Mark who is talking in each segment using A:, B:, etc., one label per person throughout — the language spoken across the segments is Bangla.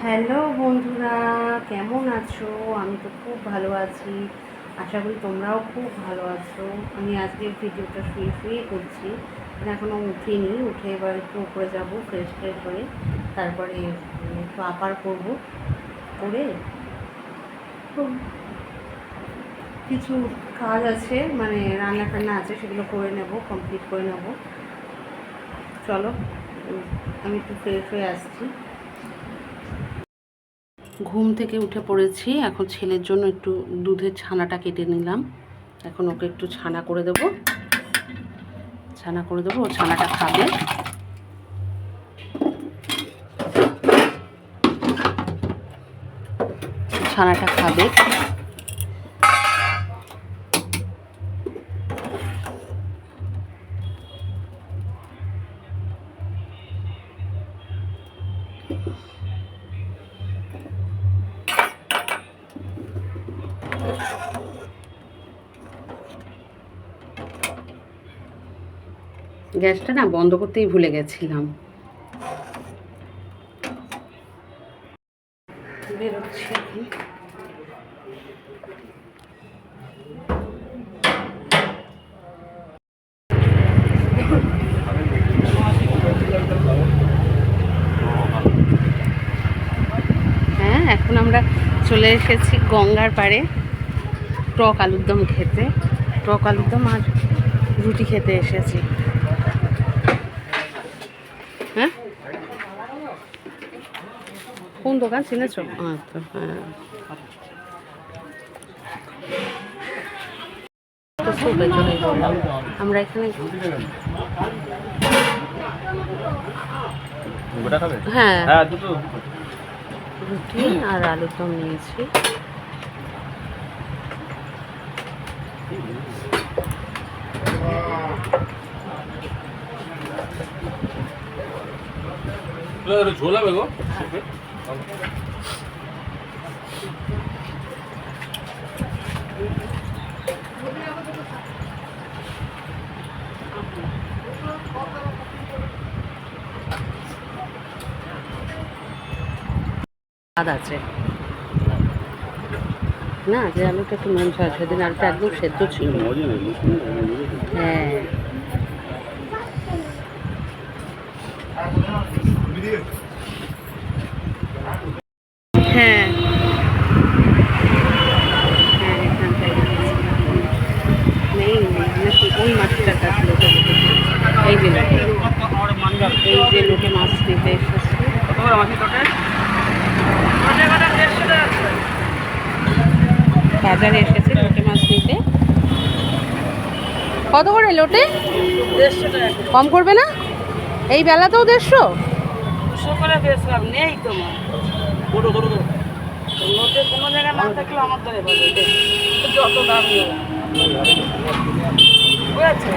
A: হ্যালো বন্ধুরা, কেমন আছো? আমি তো খুব ভালো আছি। আশা করি তোমরাও খুব ভালো আছো। আমি আজকে ভিডিওটা শুয়ে শুয়ে করছি, মানে এখনও উঠিনি। উঠে এবার একটু উপরে যাবো, ফ্রেশ ফ্রেশ হয়ে তারপরে একটু আপার করবো, করে কিছু কাজ আছে, মানে রান্না টান্না আছে, সেগুলো করে নেব, কমপ্লিট করে নেব। চলো, আমি একটু ফ্রেশ হয়ে আসছি। ঘুম থেকে উঠে পড়েছি। এখন ছেলের জন্য একটু দুধের ছানাটা কেটে নিলাম। এখন ওকে একটু ছানা করে দেবো, ও ছানাটা খাবে। ছানাটা খাবে। গ্যাসটা না বন্ধ করতেই ভুলে গেছিলাম। বেরোচ্ছি এখন। হ্যাঁ, এখন আমরা চলে এসেছি গঙ্গার পাড়ে টক আলুর দম খেতে। টক আলুর দম আর রুটি খেতে এসেছি। হ্যাঁ, কোন দোকান চিনেছো? আচ্ছা, হ্যাঁ। তো সুপের জন্য বললাম আমরা এখানে। হ্যাঁ, রুটি আর আলুর দম নিয়েছি।
B: ঝোলা বেগো
A: স্বাদ আছে না, যে আলুটা একটু নুন ঝাল, সেদিন আলুটা একদম সেদ্ধ ছিল। হ্যাঁ, হ্যাঁ, হ্যাঁ, এখানটায় নেই, ওই মাছটা কাছে লোটে, এই যে লোটে মাছ নিতে এসেছে। বাজারে এসেছে লোটে মাছ নিতে। কত করে লোটে?
C: 150 টাকা।
A: কম করবে না? এই বেলাতেও 150?
C: 200 করে বেচলাম, নেই তোমার। নোটে কোনো জায়গায় না থাকলে আমার ধরে পাবে, যত দাম নেই। বুঝেছো?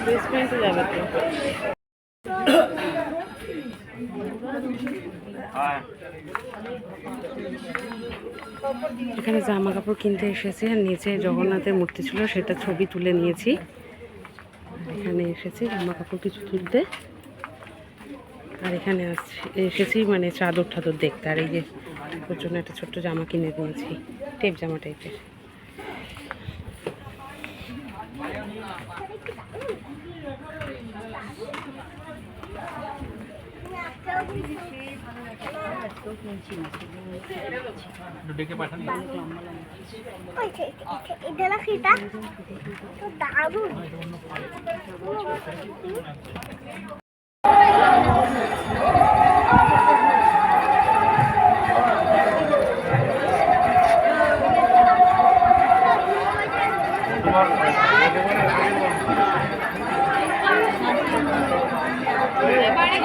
A: বেসমেন্টে যাবে তো। এখানে জামা কাপড় কিনতে এসেছি, আর নিচে জগন্নাথের মূর্তি ছিল, সেটা ছবি তুলে নিয়েছি। এখানে এসেছি জামা কাপড় কিছু তুলতে, আর এখানে এসেছি মানে চাদর টাদর দেখতে। আর এই যে ওর জন্য একটা ছোট্ট জামা কিনে নিয়েছি, টেপ জামা টাইপের।
B: ডেকে পাঠান।
D: দারুণ।
C: এবারে